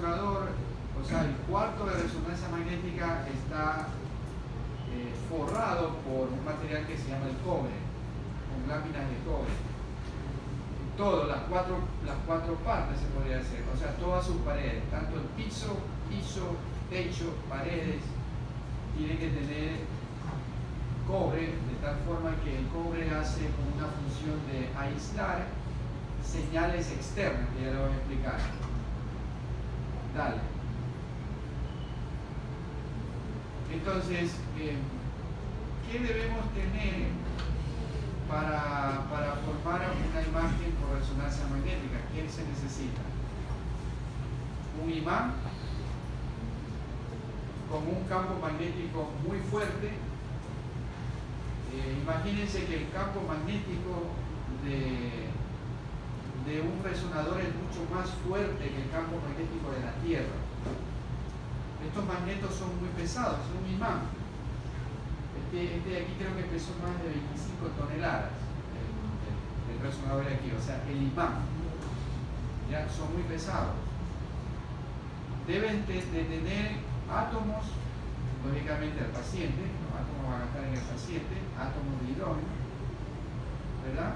resonador, o sea, el cuarto de resonancia magnética está forrado por un material que se llama el cobre, con láminas de cobre. Todo, las cuatro partes se podría decir, o sea, todas sus paredes, tanto el piso, techo, paredes, tienen que tener cobre, de tal forma que el cobre hace como una función de aislar señales externas, que ya lo voy a explicar. Dale. Entonces, ¿qué debemos tener para formar una imagen por resonancia magnética? ¿Qué se necesita? Un imán con un campo magnético muy fuerte. Imagínense que el campo magnético de un resonador es mucho más fuerte que el campo magnético de la Tierra. Estos magnetos son muy pesados, es un imán. Este de aquí creo que pesó más de 25 toneladas, el resonador de aquí, o sea, el imán. Ya son muy pesados. Deben de tener átomos, lógicamente al paciente, los átomos van a estar en el paciente, átomos de hidrógeno, ¿verdad?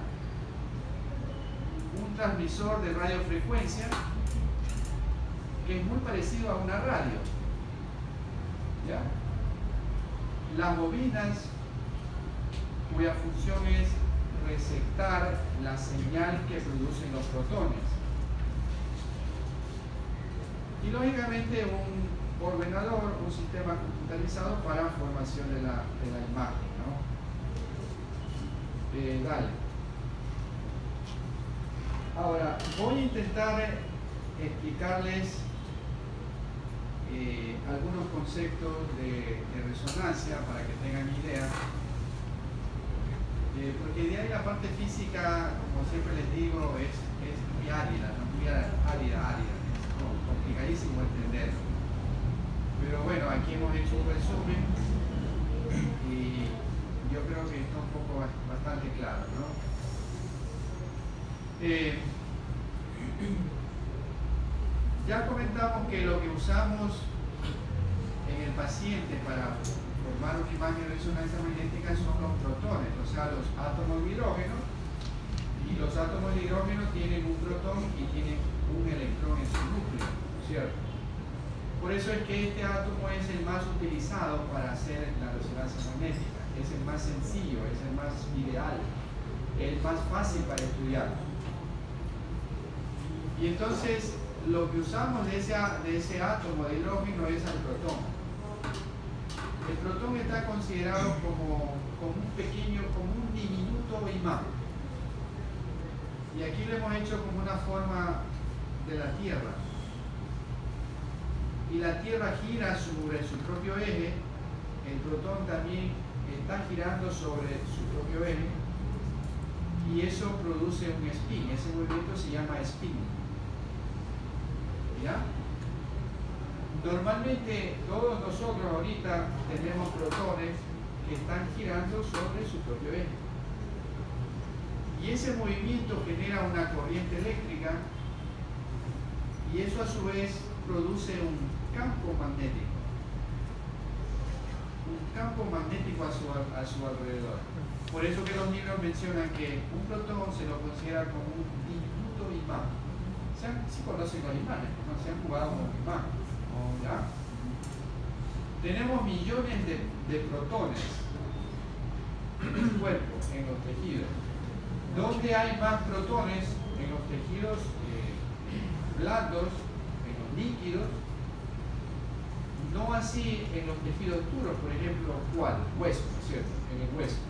Un transmisor de radiofrecuencia que es muy parecido a una radio, ¿ya? Las bobinas, cuya función es receptar la señal que producen los protones. Y lógicamente un ordenador, un sistema computarizado para formación de la imagen, ¿no? Dale. Ahora, voy a intentar explicarles algunos conceptos de resonancia para que tengan idea. Porque de ahí la parte física, como siempre les digo, es muy árida, ¿no? Muy árida, es complicadísimo entender. Pero bueno, aquí hemos hecho un resumen y yo creo que está un poco bastante claro, ¿no? Ya comentamos que lo que usamos en el paciente para formar una imagen de resonancia magnética son los protones, o sea, los átomos de hidrógeno, y los átomos de hidrógeno tienen un protón y tienen un electrón en su núcleo, ¿cierto? Por eso es que este átomo es el más utilizado para hacer la resonancia magnética, es el más sencillo, es el más ideal, el más fácil para estudiar. Y entonces lo que usamos de ese átomo de hidrógeno es el protón. El protón está considerado como un pequeño, como un diminuto imán. Y aquí lo hemos hecho como una forma de la Tierra. Y la Tierra gira sobre su propio eje, el protón también está girando sobre su propio eje, y eso produce un spin. Ese movimiento se llama spin. ¿Ya? Normalmente todos nosotros ahorita tenemos protones que están girando sobre su propio eje. Y ese movimiento genera una corriente eléctrica y eso a su vez produce un campo magnético. Un campo magnético a su alrededor. Por eso que los libros mencionan que un protón se lo considera como un diminuto imán. Si conocen los imanes, ¿no? Se han jugado con los imanes, ¿ya? Tenemos millones de protones en el cuerpo, en los tejidos. ¿Dónde hay más protones? En los tejidos blandos, en los líquidos, no así en los tejidos duros, por ejemplo, ¿cuál? Hueso, ¿no es cierto? En el hueso.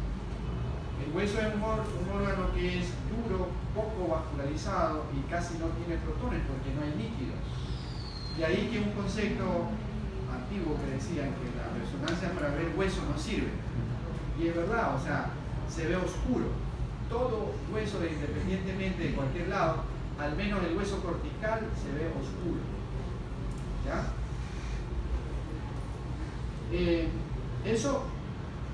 El hueso es un órgano que es duro, poco vascularizado y casi no tiene protones porque no hay líquidos. De ahí que un concepto antiguo que decían que la resonancia para ver hueso no sirve. Y es verdad, o sea, se ve oscuro. Todo hueso, independientemente de cualquier lado, al menos el hueso cortical, se ve oscuro. ¿Ya? Eso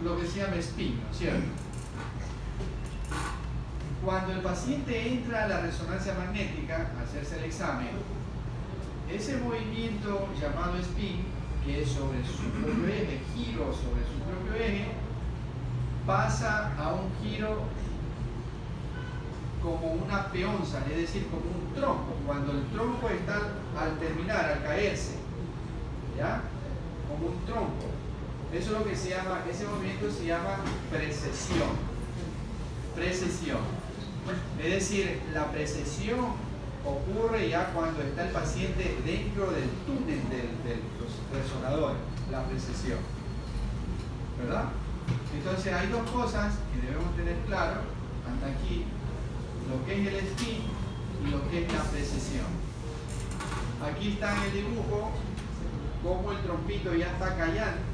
lo que se llama spin, ¿no es cierto? Cuando el paciente entra a la resonancia magnética a hacerse el examen, ese movimiento llamado spin, que es sobre su propio eje, giro sobre su propio eje, pasa a un giro como una peonza, es decir, como un tronco. Cuando el tronco está al terminar, al caerse, ¿ya? Como un tronco. Eso es lo que se llama, ese movimiento se llama precesión. Precesión. Es decir, la precesión ocurre ya cuando está el paciente dentro del túnel de los resonadores, la precesión. ¿Verdad? Entonces hay dos cosas que debemos tener claro hasta aquí: lo que es el spin y lo que es la precesión. Aquí está en el dibujo como el trompito ya está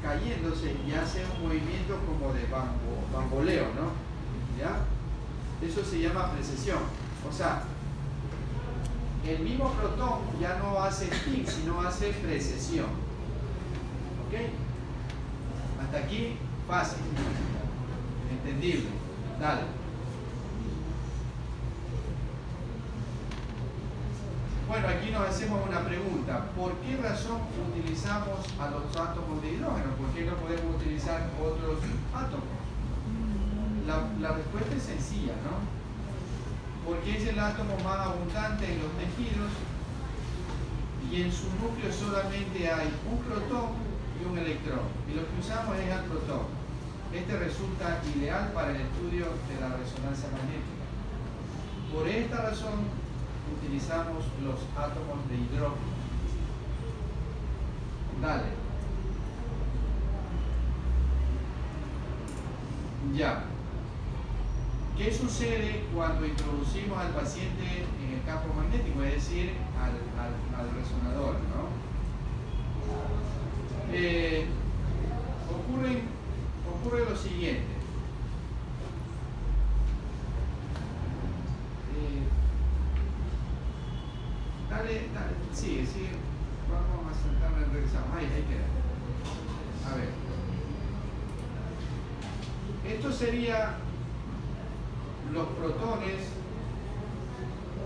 cayéndose y hace un movimiento como de bamboleo, ¿no? ¿Ya? Eso se llama precesión. O sea, el mismo protón ya no hace spin, sino hace precesión. ¿Ok? Hasta aquí, fácil. Entendible. Dale. Bueno, aquí nos hacemos una pregunta. ¿Por qué razón utilizamos a los átomos de hidrógeno? ¿Por qué no podemos utilizar otros átomos? La respuesta es sencilla, ¿no? Porque es el átomo más abundante en los tejidos y en su núcleo solamente hay un protón y un electrón. Y lo que usamos es el protón. Este resulta ideal para el estudio de la resonancia magnética. Por esta razón utilizamos los átomos de hidrógeno. Dale. Ya. ¿Qué sucede cuando introducimos al paciente en el campo magnético? Es decir, al resonador, ¿no? Ocurre lo siguiente. Dale, sigue, vamos a sentarnos y regresamos. Ahí queda. A ver. Esto sería los protones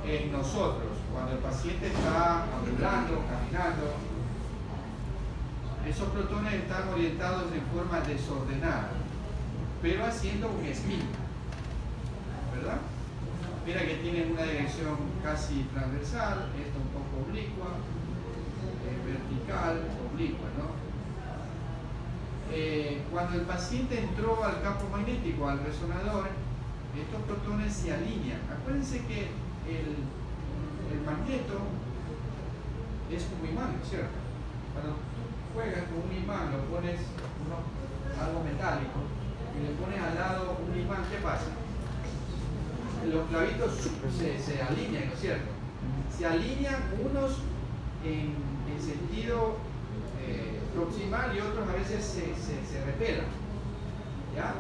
en nosotros, cuando el paciente está ambulando, caminando. Esos protones están orientados en forma desordenada, pero haciendo un spin, ¿verdad? Mira que tienen una dirección casi transversal, esta un poco oblicua, vertical, oblicua, ¿no? Cuando el paciente entró al campo magnético, al resonador, estos protones se alinean. Acuérdense que el magneto es como imán, ¿cierto? Cuando tú juegas con un imán, lo pones algo metálico y le pones al lado un imán, ¿qué pasa? Los clavitos se alinean, ¿no es cierto? Se alinean unos en sentido proximal y otros a veces se repelan, ¿ya?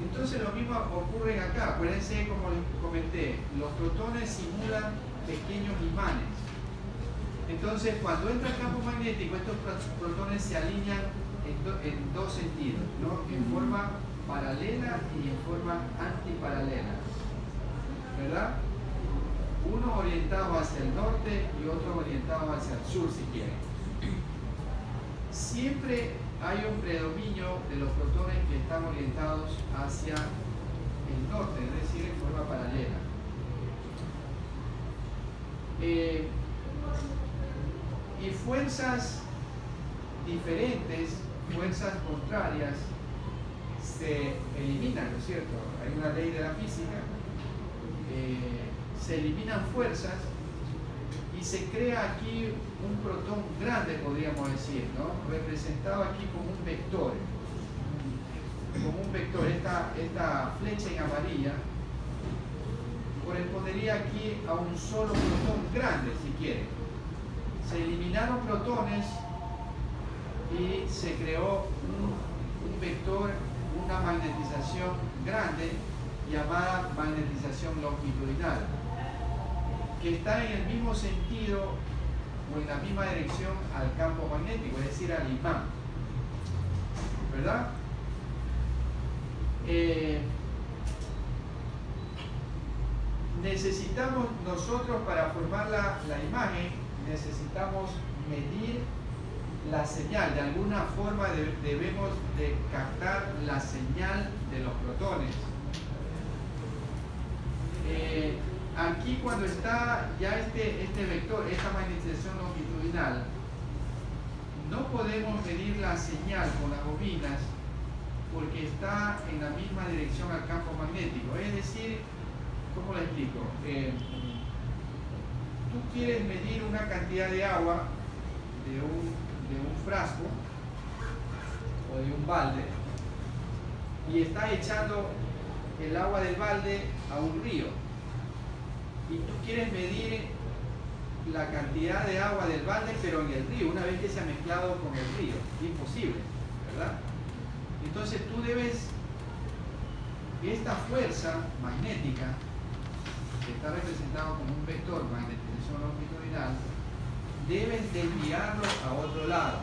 Entonces lo mismo ocurre acá. Acuérdense, como les comenté, los protones simulan pequeños imanes. Entonces, cuando entra el campo magnético, estos protones se alinean en dos sentidos, ¿no? En forma paralela y en forma antiparalela, ¿verdad? Uno orientado hacia el norte y otro orientado hacia el sur, si quieren. Siempre hay un predominio de los protones que están orientados hacia el norte, es decir, en forma paralela. Y fuerzas diferentes, fuerzas contrarias, se eliminan, ¿no es cierto? Hay una ley de la física. Se eliminan fuerzas y se crea aquí un protón grande, podríamos decir, ¿no? Representado aquí como un vector. Como un vector. Esta flecha en amarilla correspondería aquí a un solo protón grande, si quieren. Se eliminaron protones y se creó un vector, una magnetización grande llamada magnetización longitudinal, que está en el mismo sentido o en la misma dirección al campo magnético, es decir, al imán, ¿verdad? Necesitamos nosotros, para formar la imagen necesitamos medir la señal. De alguna forma debemos de captar la señal de los protones. Aquí cuando está ya este vector, esta magnetización longitudinal, no podemos medir la señal con las bobinas porque está en la misma dirección al campo magnético. Es decir, ¿cómo lo explico? Tú quieres medir una cantidad de agua de un frasco o de un balde y estás echando el agua del balde a un río y tú quieres medir la cantidad de agua del balde pero en el río, una vez que se ha mezclado con el río. Imposible, ¿verdad? Entonces tú debes, esta fuerza magnética que está representado como un vector magnetización longitudinal, debes desviarlo a otro lado.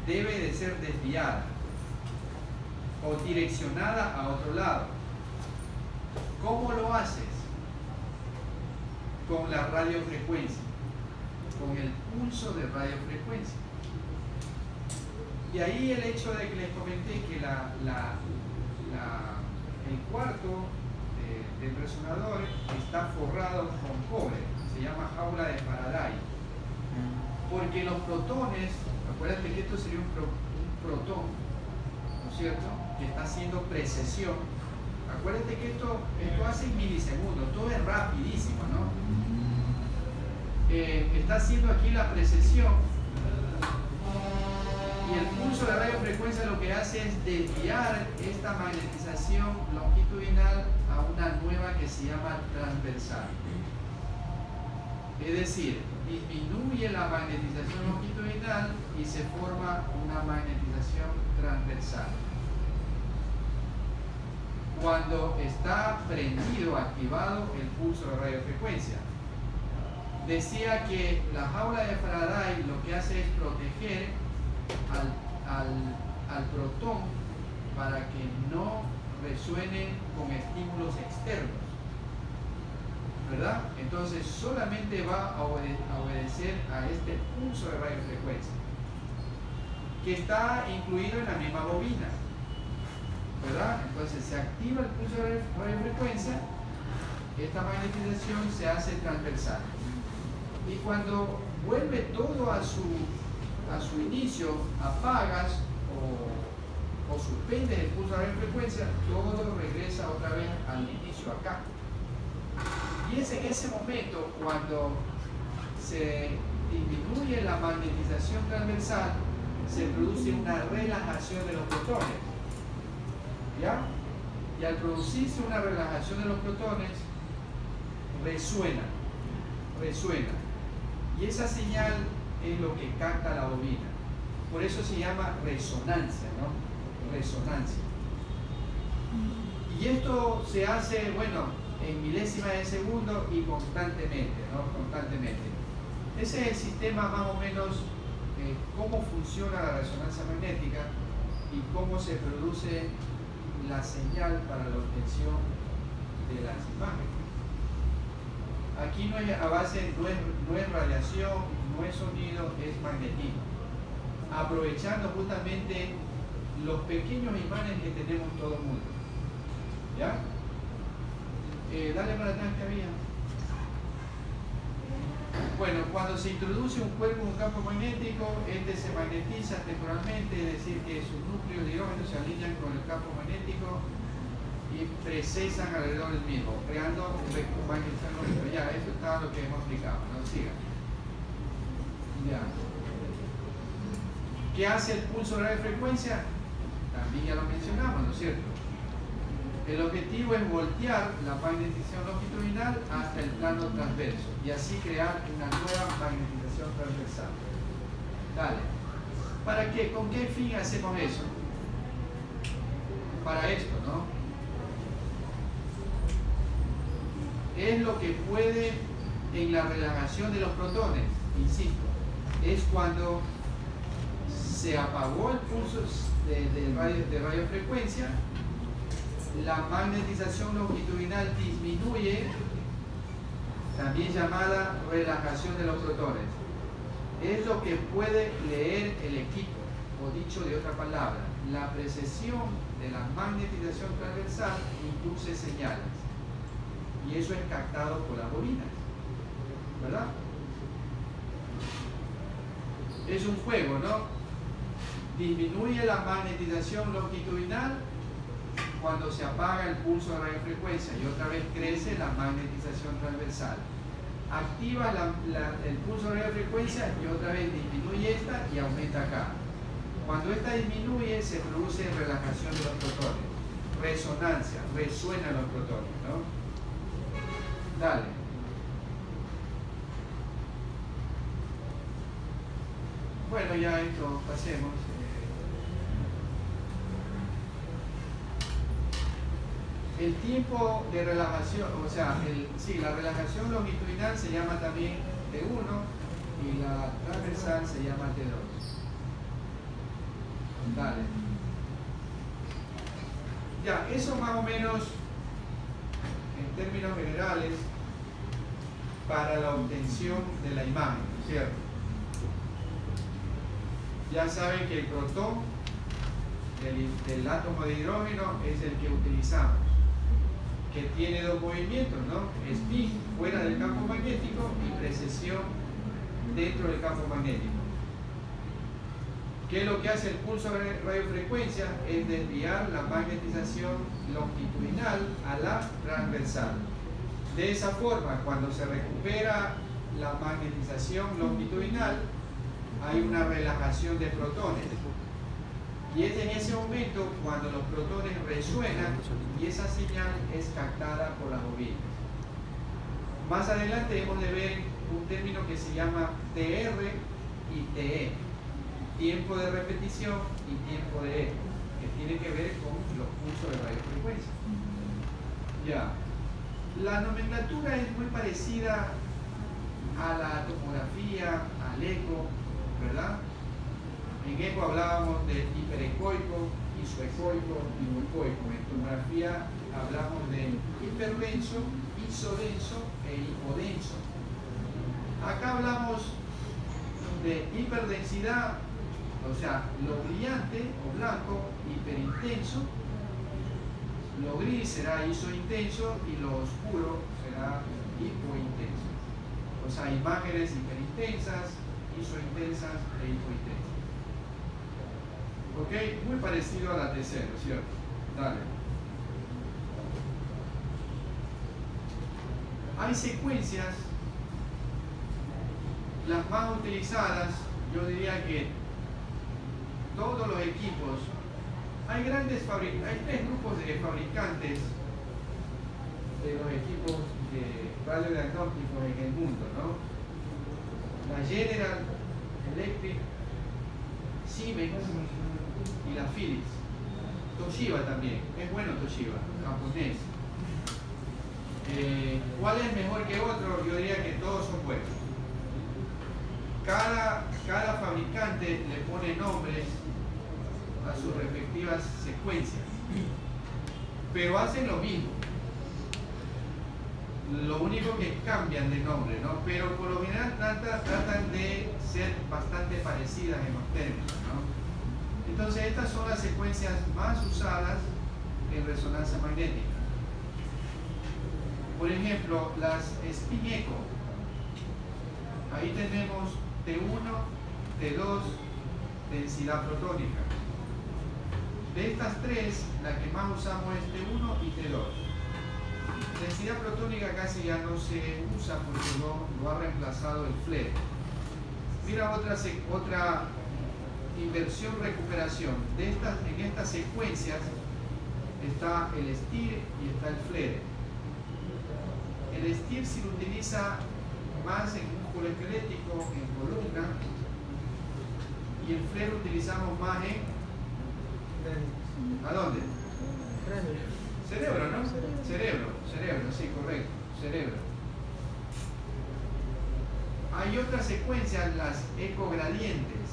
Debe de ser desviada o direccionada a otro lado. ¿Cómo lo haces? Con la radiofrecuencia, con el pulso de radiofrecuencia. Y ahí el hecho de que les comenté que el cuarto del resonador está forrado con cobre, se llama jaula de Faraday, porque los protones, acuérdate que esto sería un protón, ¿no es cierto?, que está haciendo precesión. Acuérdate que esto hace en milisegundos, todo es rapidísimo, ¿no? Está haciendo aquí la precesión y el pulso de radiofrecuencia lo que hace es desviar esta magnetización longitudinal a una nueva que se llama transversal. Es decir, disminuye la magnetización longitudinal y se forma una magnetización transversal. Cuando está prendido, activado el pulso de radiofrecuencia. Decía que la jaula de Faraday lo que hace es proteger al protón para que no resuene con estímulos externos, ¿verdad? Entonces solamente va a obedecer a este pulso de radiofrecuencia que está incluido en la misma bobina, ¿verdad? Entonces se activa el pulso de radiofrecuencia, esta magnetización se hace transversal y cuando vuelve todo a su inicio, apagas o suspendes el pulso de radiofrecuencia, todo regresa otra vez al inicio acá. Y es en ese momento cuando se disminuye la magnetización transversal, se produce una relajación de los protones. ¿Ya? Y al producirse una relajación de los protones, resuena. Y esa señal es lo que capta la bobina. Por eso se llama resonancia, ¿no? Resonancia. Y esto se hace, bueno, en milésimas de segundo y constantemente, ¿no? Constantemente. Ese es el sistema más o menos, cómo funciona la resonancia magnética y cómo se produce la señal para la obtención de las imágenes. Aquí no es a base, no es radiación, no es sonido, es magnetismo. Aprovechando justamente los pequeños imanes que tenemos todo el mundo. ¿Ya? Dale para atrás que había. Bueno, cuando se introduce un cuerpo en un campo magnético, este se magnetiza temporalmente, es decir, que sus núcleos de hidrógeno se alinean con el campo magnético y precesan alrededor del mismo, creando un vector magnético. Ya, eso está lo que hemos explicado, ¿no? Sigan. Ya. ¿Qué hace el pulso de radiofrecuencia? También ya lo mencionamos, ¿no es cierto? El objetivo es voltear la magnetización longitudinal hasta el plano transverso y así crear una nueva magnetización transversal. Dale. ¿Para qué? ¿Con qué fin hacemos eso? Para esto, ¿no? Es lo que puede en la relajación de los protones, insisto, es cuando se apagó el pulso de radiofrecuencia, la magnetización longitudinal disminuye también llamada relajación de los protones. Es lo que puede leer el equipo, o dicho de otra palabra, la precesión de la magnetización transversal induce señales, y eso es captado por las bobinas, ¿verdad? Es un juego, ¿no? Disminuye la magnetización longitudinal cuando se apaga el pulso de radiofrecuencia y otra vez crece la magnetización transversal. Activa el pulso de radiofrecuencia y otra vez disminuye esta y aumenta acá. Cuando esta disminuye se produce relajación de los protones, resonancia, resuenan los protones, ¿no? Dale. Bueno, ya esto, pasemos. El tiempo de relajación, o sea, la relajación longitudinal se llama también T1 y la transversal se llama T2. Dale. Ya, eso más o menos en términos generales para la obtención de la imagen, ¿cierto? Ya saben que el protón del átomo de hidrógeno es el que utilizamos, que tiene dos movimientos, ¿no? Spin fuera del campo magnético y precesión dentro del campo magnético. ¿Qué es lo que hace el pulso de radiofrecuencia? Es desviar la magnetización longitudinal a la transversal. De esa forma, cuando se recupera la magnetización longitudinal, hay una relajación de protones. Y es en ese momento cuando los protones resuenan y esa señal es captada por las bobinas. Más adelante hemos de ver un término que se llama TR y TE, tiempo de repetición y tiempo de eco, que tiene que ver con los pulsos de radiofrecuencia. Ya. La nomenclatura es muy parecida a la tomografía, al eco, ¿verdad? En eco hablábamos de hiperecoico, isoecoico y mucoico. En tomografía hablamos de hiperdenso, isodenso e hipodenso. Acá hablamos de hiperdensidad, o sea, lo brillante o blanco, hiperintenso, lo gris será isointenso y lo oscuro será hipointenso. O sea, imágenes hiperintensas, isointensas e hipointensas. ¿Ok? Muy parecido a la T0, ¿cierto? Dale. Hay secuencias, las más utilizadas, yo diría que todos los equipos, hay tres grupos de fabricantes de los equipos de radiodiagnósticos en el mundo, ¿no? La General Electric, Siemens y la Philips. Toshiba también, es bueno Toshiba, japonés. ¿Cuál es mejor que otro? Yo diría que todos son buenos. Cada fabricante le pone nombres a sus respectivas secuencias, pero hacen lo mismo. Lo único que cambian de nombre, ¿no? Pero por lo general tratan de ser bastante parecidas en los términos, ¿no? Entonces estas son las secuencias más usadas en resonancia magnética. Por ejemplo, las spin echo. Ahí tenemos T1, T2, densidad protónica. De estas tres, la que más usamos es T1 y T2. Densidad protónica casi ya no se usa porque lo ha reemplazado el flare. Mira otra inversión-recuperación. En estas secuencias está el STIR y está el flare. El STIR se utiliza más en músculo esquelético, en columna, y el flare utilizamos más en... ¿A dónde? Cerebro, ¿no? Cerebro, sí, correcto, cerebro. Hay otras secuencias, las ecogradientes.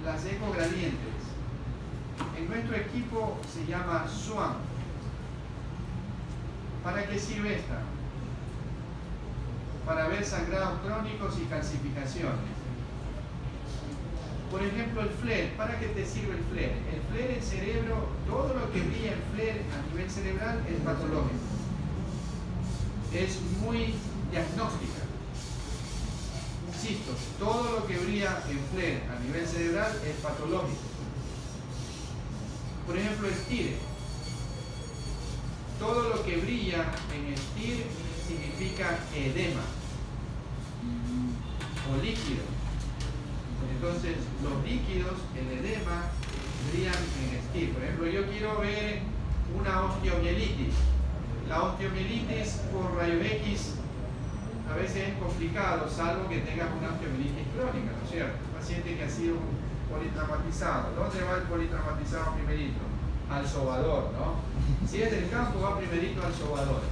Las ecogradientes. En nuestro equipo se llama SWAN. ¿Para qué sirve esta? para ver sangrados crónicos y calcificaciones. Por ejemplo, el FLAIR. ¿Para qué te sirve el FLAIR? El FLAIR en cerebro, todo lo que brilla en FLAIR a nivel cerebral es patológico. Es muy diagnóstica. Insisto, todo lo que brilla en FLAIR a nivel cerebral es patológico. Por ejemplo, STIR. Todo lo que brilla en STIR significa edema o líquido. Entonces, los líquidos, el edema, brillan en STIR. Por ejemplo, yo quiero ver una osteomielitis. La osteomielitis por rayos X a veces es complicado, salvo que tengas una osteomielitis crónica, ¿no es cierto? Un paciente que ha sido politraumatizado. ¿Dónde va el politraumatizado primerito? Al sobador, ¿no? Si es del campo, va primerito al sobador.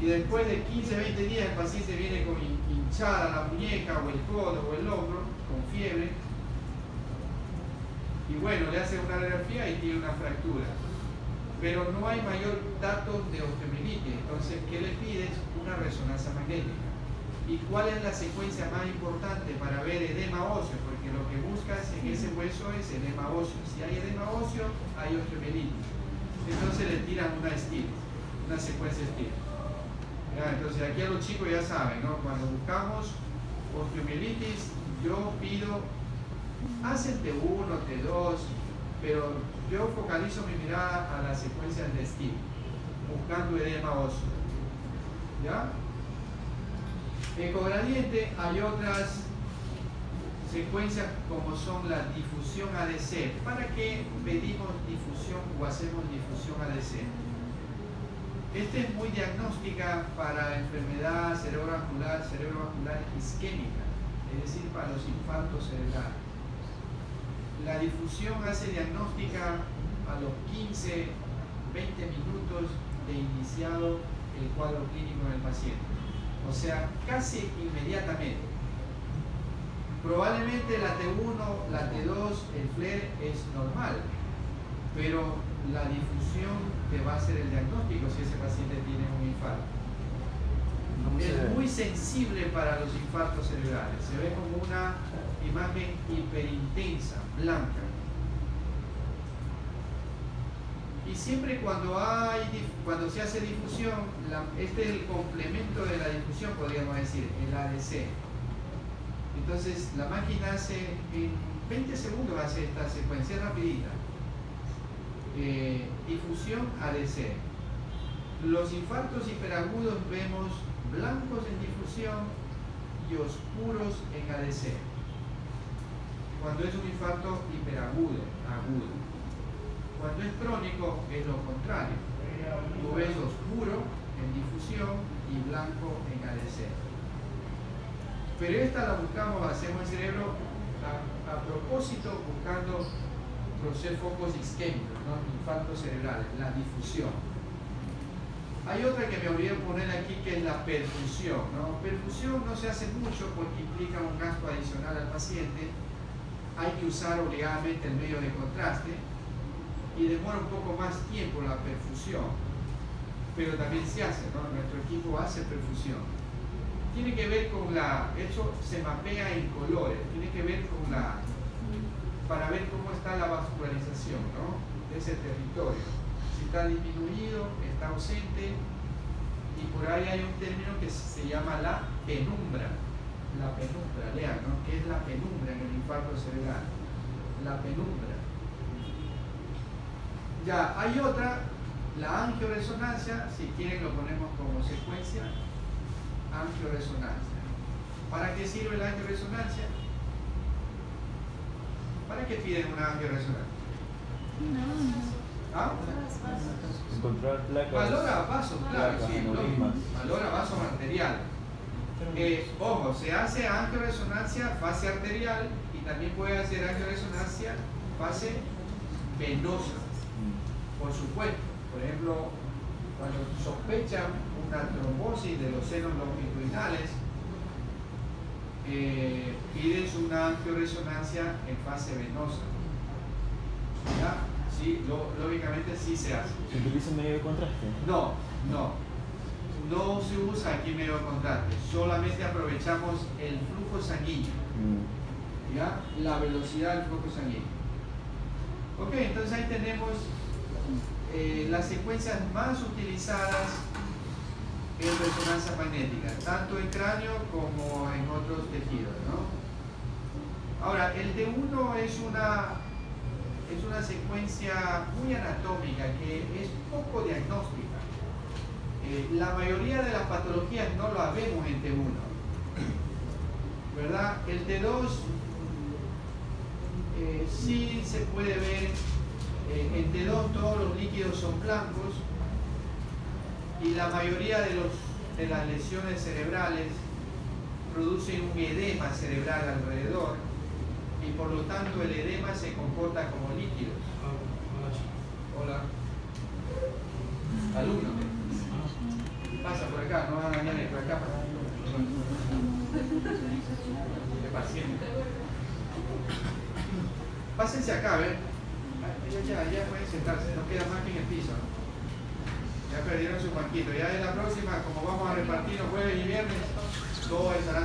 Y después de 15-20 días el paciente viene con hinchada la muñeca o el codo o el hombro, con fiebre. Y bueno, le hace una radiografía y tiene una fractura. Pero no hay mayor datos de osteomielitis. Entonces, ¿qué le pides? Una resonancia magnética. ¿Y cuál es la secuencia más importante para ver edema óseo? Porque lo que buscas en ese hueso es edema óseo. Si hay edema óseo, hay osteomielitis. Entonces le tiran una STIR, una secuencia STIR. Entonces aquí a los chicos ya saben, ¿no? Cuando buscamos osteomielitis, yo pido, hacen T1, T2, pero yo focalizo mi mirada a las secuencias de STIR, buscando edema óseo. ¿Ya? Ecogradiente, hay otras secuencias como son la difusión ADC. ¿Para qué pedimos difusión o hacemos difusión ADC? Esta es muy diagnóstica para enfermedad cerebrovascular isquémica, es decir, para los infartos cerebrales. La difusión hace diagnóstica a los 15-20 minutos de iniciado el cuadro clínico del paciente. O sea, casi inmediatamente. Probablemente la T1, la T2, el FLAIR es normal, pero la difusión te va a hacer el diagnóstico si ese paciente tiene un infarto. Es muy sensible para los infartos cerebrales. Se ve como una imagen hiperintensa, blanca. Y siempre cuando se hace difusión, este es el complemento de la difusión, podríamos decir, el ADC. Entonces la máquina hace, en 20 segundos hace esta secuencia rapidita. Difusión ADC. Los infartos hiperagudos vemos blancos en difusión y oscuros en ADC. Cuando es un infarto hiperagudo, agudo. Cuando es crónico es lo contrario. Tú ves oscuro en difusión y blanco en ADC. Pero esta la buscamos, hacemos el cerebro a propósito buscando focos isquémicos, ¿no? Infartos cerebrales, la difusión. Hay otra que me olvidé poner aquí que es la perfusión, ¿no? Perfusión no se hace mucho porque implica un gasto adicional al paciente. Hay que usar obligadamente el medio de contraste y demora un poco más tiempo la perfusión, pero también se hace, ¿no? Nuestro equipo hace perfusión. Tiene que ver con eso se mapea en colores, tiene que ver con para ver cómo está la vascularización, ¿no? De ese territorio. Si está disminuido, está ausente, y por ahí hay un término que se llama la penumbra. La penumbra, lean, ¿no? ¿Qué es la penumbra en el infarto cerebral? La penumbra. Ya, hay otra, la angioresonancia, si quieren lo ponemos como secuencia, angioresonancia. ¿Para qué sirve la angioresonancia? ¿Para qué piden una angioresonancia? ¿Ah? Encontrar placas. Valora vasos, claro, placas, sí, aneurismas. valora vaso arterial. Ojo, se hace angioresonancia fase arterial y también puede hacer angioresonancia fase venosa. Por supuesto, por ejemplo, cuando sospechan una trombosis de los senos longitudinales, pides una angioresonancia en fase venosa. ¿Ya? Sí, lógicamente sí se hace. ¿Se utiliza un medio de contraste? No. no se usa químico contraste, solamente aprovechamos el flujo sanguíneo, ¿ya? La velocidad del flujo sanguíneo. Ok, entonces ahí tenemos las secuencias más utilizadas en resonancia magnética, tanto en cráneo como en otros tejidos, ¿no? Ahora, el T1 es una secuencia muy anatómica que es poco diagnóstica. La mayoría de las patologías no la vemos en T1, ¿verdad? El T2 sí se puede ver. En T2 todos los líquidos son blancos y la mayoría de las lesiones cerebrales producen un edema cerebral alrededor y por lo tanto el edema se comporta como líquidos. Hola. Alumno. Pasa por acá, no van a dañar por acá. De paciente. Pásense acá, ¿ven? Ya pueden sentarse, no queda más que en el piso. Ya perdieron su banquito. Ya en la próxima, como vamos a repartirnos jueves y viernes, todos estarán.